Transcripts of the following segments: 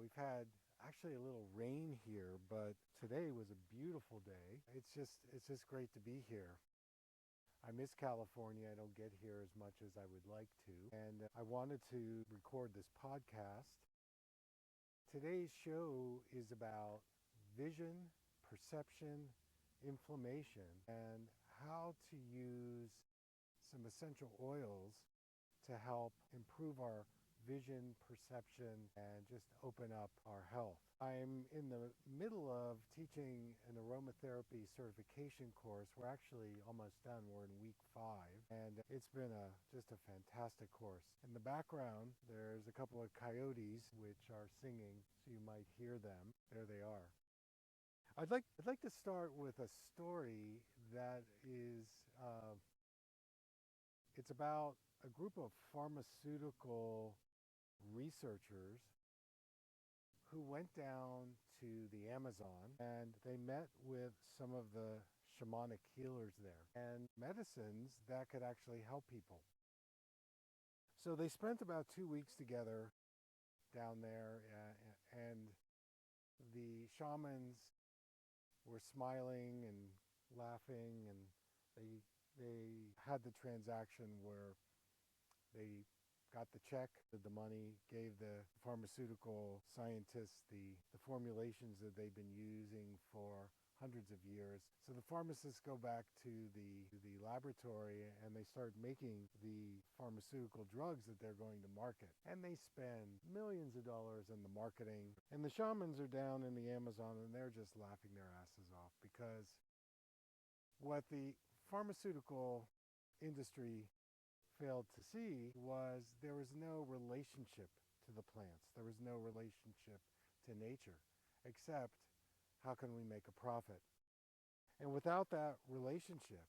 We've had actually a little rain here, but today was a beautiful day. It's just great to be here. I miss California. I don't get here as much as I would like to. And I wanted to record this podcast. Today's show is about vision, perception, inflammation, and how to use some essential oils to help improve our vision, perception, and just open up our health. I'm in the middle of teaching an aromatherapy certification course. We're actually almost done. We're in week 5, and it's been just a fantastic course. In the background, there's a couple of coyotes which are singing, so you might hear them. There they are. I'd like to start with a story that is it's about a group of pharmaceutical researchers who went down to the Amazon and they met with some of the shamanic healers there and medicines that could actually help people. So they spent about 2 weeks together down there, and the shamans were smiling and laughing, and they had the transaction where they got the check, did the money, gave the pharmaceutical scientists the formulations that they've been using for hundreds of years. So the pharmacists go back to the laboratory and they start making the pharmaceutical drugs that they're going to market. And they spend millions of dollars in the marketing. And the shamans are down in the Amazon and they're just laughing their asses off, because what the pharmaceutical industry failed to see was there was no relationship to the plants. There was no relationship to nature, except how can we make a profit? And without that relationship,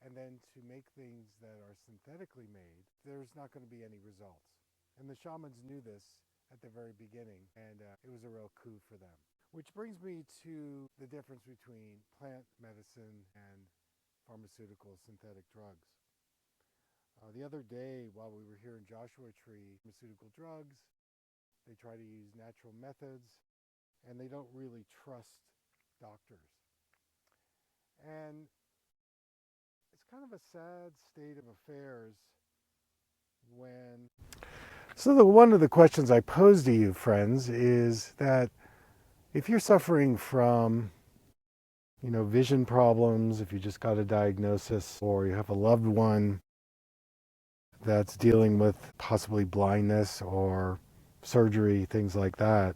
and then to make things that are synthetically made, there's not going to be any results. And the shamans knew this at the very beginning, and it was a real coup for them. Which brings me to the difference between plant medicine and pharmaceutical synthetic drugs. The other day, while we were here in Joshua Tree, pharmaceutical drugs, they try to use natural methods, and they don't really trust doctors. And it's kind of a sad state of affairs when... So one of the questions I pose to you, friends, is that if you're suffering from vision problems, if you just got a diagnosis, or you have a loved one that's dealing with possibly blindness or surgery, things like that.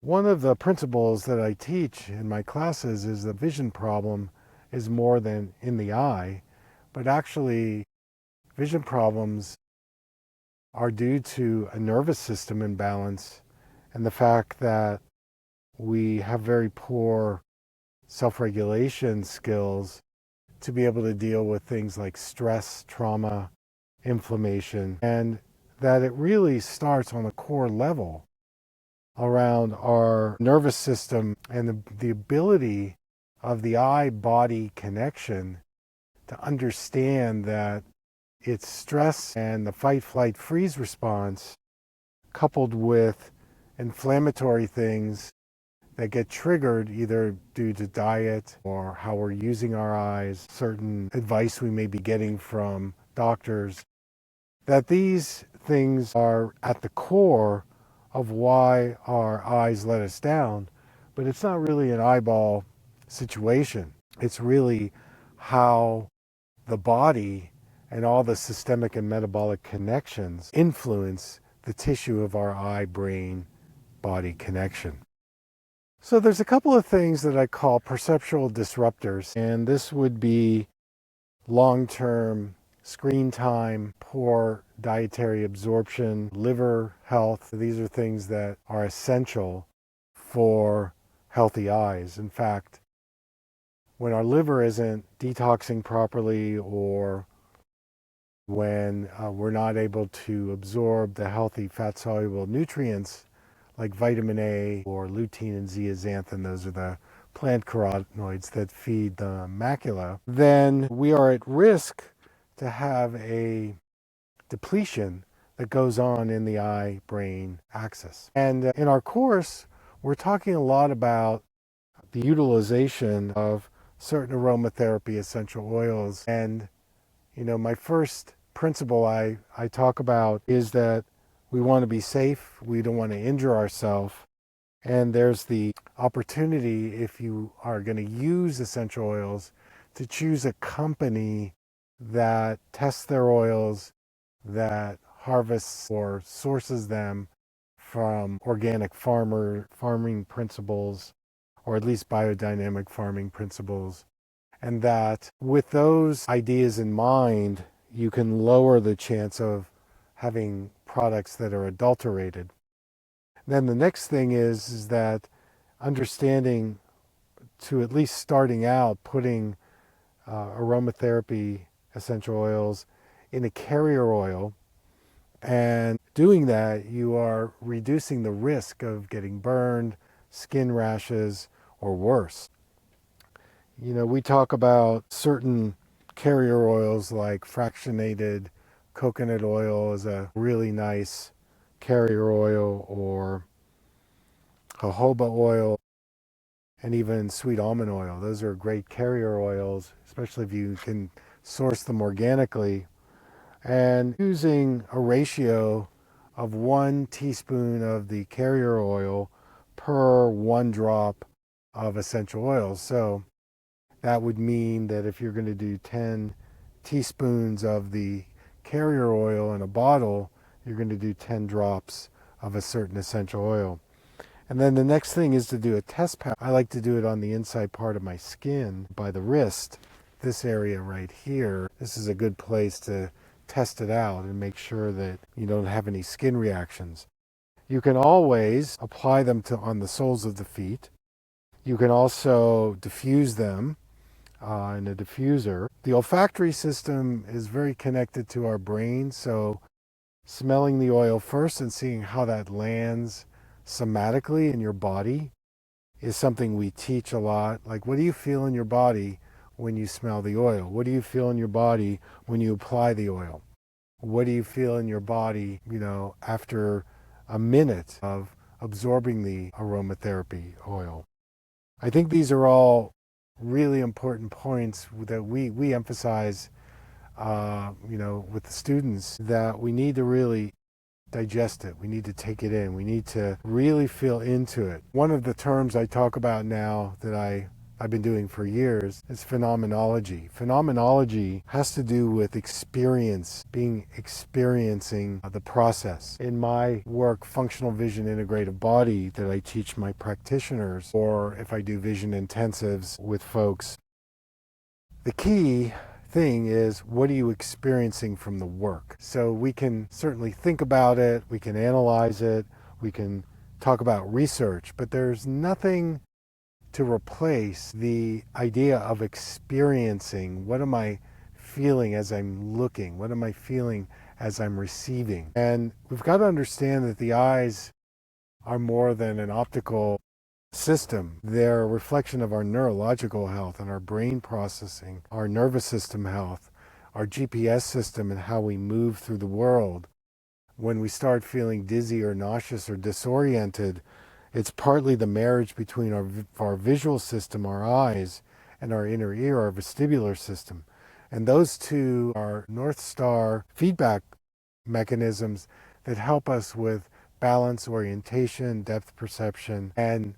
One of the principles that I teach in my classes is the vision problem is more than in the eye, but actually vision problems are due to a nervous system imbalance and the fact that we have very poor self-regulation skills to be able to deal with things like stress, trauma, inflammation, and that it really starts on a core level around our nervous system and the ability of the eye-body connection to understand that it's stress and the fight, flight, freeze response coupled with inflammatory things that get triggered either due to diet or how we're using our eyes, certain advice we may be getting from doctors, that these things are at the core of why our eyes let us down. But it's not really an eyeball situation. It's really how the body and all the systemic and metabolic connections influence the tissue of our eye-brain-body connection. So there's a couple of things that I call perceptual disruptors, and this would be long-term screen time, poor dietary absorption, liver health. These are things that are essential for healthy eyes. In fact, when our liver isn't detoxing properly, or when we're not able to absorb the healthy fat-soluble nutrients like vitamin A or lutein and zeaxanthin, those are the plant carotenoids that feed the macula, then we are at risk to have a depletion that goes on in the eye-brain axis. And in our course, we're talking a lot about the utilization of certain aromatherapy essential oils. And, my first principle I talk about is that we want to be safe. We don't want to injure ourselves. And there's the opportunity, if you are going to use essential oils, to choose a company that tests their oils, that harvests or sources them from organic farming principles, or at least biodynamic farming principles. And that with those ideas in mind, you can lower the chance of having products that are adulterated. Then the next thing is that understanding, to at least starting out, putting aromatherapy essential oils in a carrier oil. And doing that, you are reducing the risk of getting burned, skin rashes, or worse. We talk about certain carrier oils like fractionated coconut oil is a really nice carrier oil, or jojoba oil, and even sweet almond oil. Those are great carrier oils, especially if you can source them organically. And using a ratio of 1 teaspoon of the carrier oil per 1 drop of essential oils. So that would mean that if you're going to do 10 teaspoons of the carrier oil in a bottle, you're going to do 10 drops of a certain essential oil. And then the next thing is to do a test pass. I like to do it on the inside part of my skin by the wrist, this area right here. This is a good place to test it out and make sure that you don't have any skin reactions. You can always apply them on the soles of the feet. You can also diffuse them in a diffuser. The olfactory system is very connected to our brain, so smelling the oil first and seeing how that lands somatically in your body is something we teach a lot. Like, what do you feel in your body when you smell the oil? What do you feel in your body when you apply the oil? What do you feel in your body, after a minute of absorbing the aromatherapy oil? I think these are all really important points that we emphasize, with the students, that we need to really digest it. We need to take it in. We need to really feel into it. One of the terms I talk about now that I've been doing for years is phenomenology. Phenomenology has to do with experiencing the process. In my work, Functional Vision Integrative Body, that I teach my practitioners, or if I do vision intensives with folks, the key thing is, what are you experiencing from the work? So we can certainly think about it, we can analyze it, we can talk about research, but there's nothing to replace the idea of experiencing. What am I feeling as I'm looking? What am I feeling as I'm receiving? And we've got to understand that the eyes are more than an optical system. They're a reflection of our neurological health and our brain processing, our nervous system health, our GPS system, and how we move through the world. When we start feeling dizzy or nauseous or disoriented, it's partly the marriage between our visual system, our eyes, and our inner ear, our vestibular system. And those two are North Star feedback mechanisms that help us with balance, orientation, depth perception. And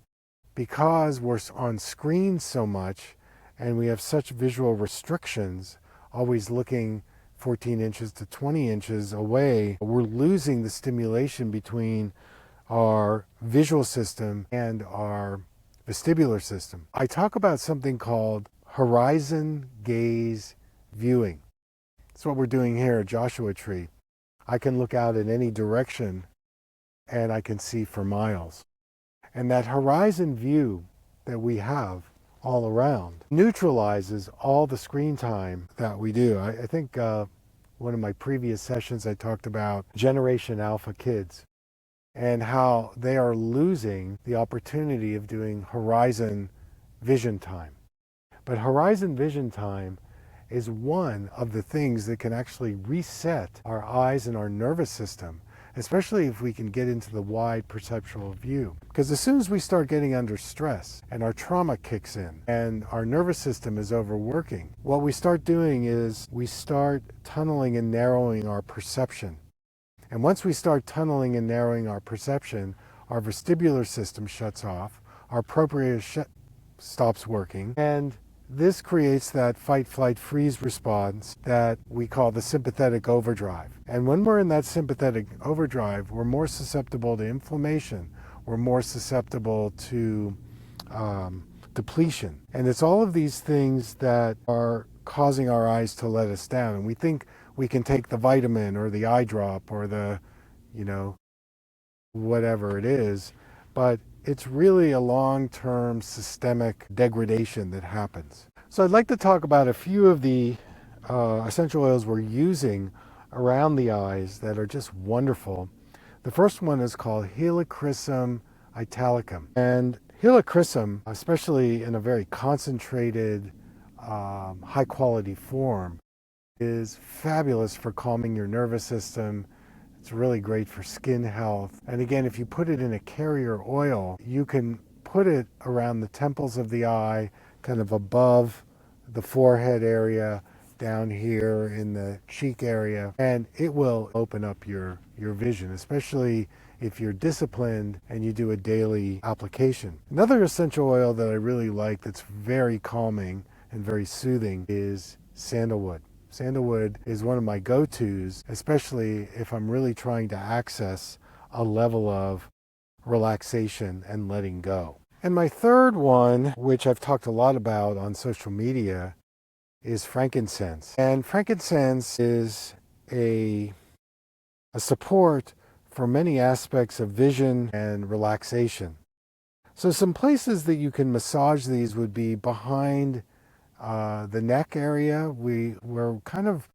because we're on screen so much and we have such visual restrictions, always looking 14 inches to 20 inches away, we're losing the stimulation between our visual system and our vestibular system. I talk about something called horizon gaze viewing. That's what we're doing here at Joshua Tree. I can look out in any direction and I can see for miles. And that horizon view that we have all around neutralizes all the screen time that we do. I think one of my previous sessions I talked about Generation Alpha kids and how they are losing the opportunity of doing horizon vision time. But horizon vision time is one of the things that can actually reset our eyes and our nervous system, especially if we can get into the wide perceptual view. Because as soon as we start getting under stress and our trauma kicks in and our nervous system is overworking, what we start doing is we start tunneling and narrowing our perception. And once we start tunneling and narrowing our perception, our vestibular system shuts off, our proprioception stops working, and this creates that fight, flight, freeze response that we call the sympathetic overdrive. And when we're in that sympathetic overdrive, we're more susceptible to inflammation, we're more susceptible to depletion. And it's all of these things that are causing our eyes to let us down. And we think we can take the vitamin or the eye drop or the, whatever it is, but it's really a long-term systemic degradation that happens. So I'd like to talk about a few of the essential oils we're using around the eyes that are just wonderful. The first one is called Helichrysum italicum. And Helichrysum, especially in a very concentrated, high-quality form, is fabulous for calming your nervous system. It's really great for skin health. And again, if you put it in a carrier oil, you can put it around the temples of the eye, kind of above the forehead area, down here in the cheek area, and it will open up your vision, especially if you're disciplined and you do a daily application. Another essential oil that I really like that's very calming and very soothing is sandalwood. Sandalwood is one of my go-tos, especially if I'm really trying to access a level of relaxation and letting go. And my third one, which I've talked a lot about on social media, is frankincense. And frankincense is a support for many aspects of vision and relaxation. So some places that you can massage these would be behind the neck area. We're kind of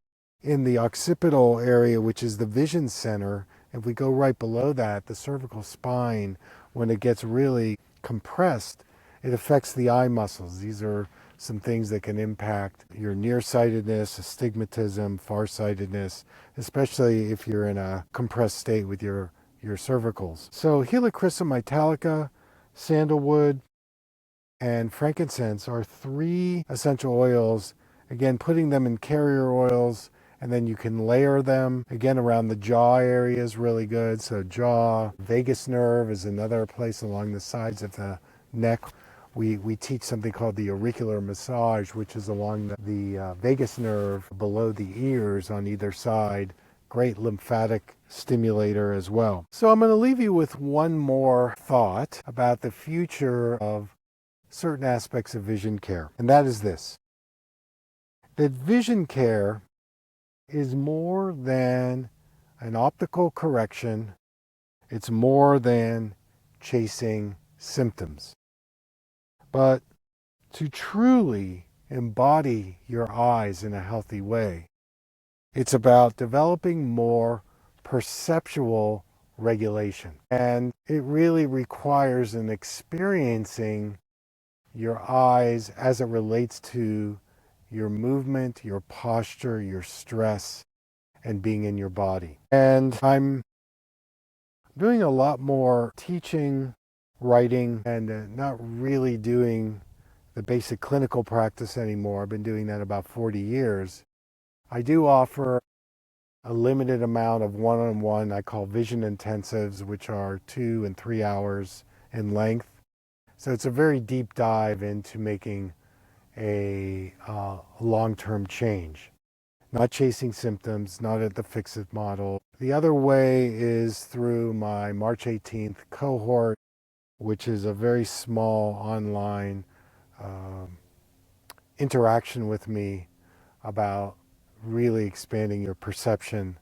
in the occipital area, which is the vision center. If we go right below that, the cervical spine, when it gets really compressed, it affects the eye muscles. These are some things that can impact your nearsightedness, astigmatism, farsightedness, especially if you're in a compressed state with your cervicals. So Helichrysum italica, sandalwood, and frankincense are three essential oils. Again, putting them in carrier oils, and then you can layer them. Again, around the jaw area is really good. So jaw, vagus nerve is another place along the sides of the neck. We teach something called the auricular massage, which is along the vagus nerve below the ears on either side. Great lymphatic stimulator as well. So I'm going to leave you with one more thought about the future of certain aspects of vision care, and that is this: that vision care is more than an optical correction. It's more than chasing symptoms. But to truly embody your eyes in a healthy way, it's about developing more perceptual regulation. And it really requires an experiencing your eyes as it relates to your movement, your posture, your stress, and being in your body. And I'm doing a lot more teaching, writing, and not really doing the basic clinical practice anymore. I've been doing that about 40 years. I do offer a limited amount of one-on-one, I call vision intensives, which are 2 and 3 hours in length. So it's a very deep dive into making a long-term change. Not chasing symptoms, not at the fix-it model. The other way is through my March 18th cohort, which is a very small online interaction with me about really expanding your perception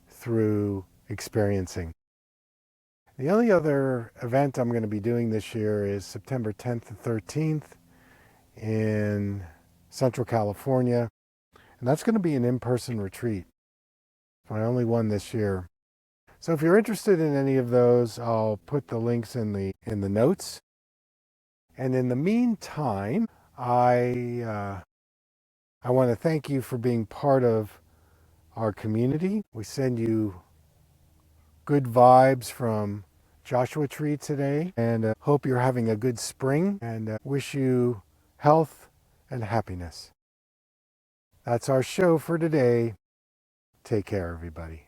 through experiencing. The only other event I'm going to be doing this year is September 10th to 13th in Central California. And that's going to be an in-person retreat. My only one this year. So if you're interested in any of those, I'll put the links in the notes. And in the meantime, I I want to thank you for being part of our community. We send you good vibes from Joshua Tree today, and hope you're having a good spring, and wish you health and happiness. That's our show for today. Take care, everybody.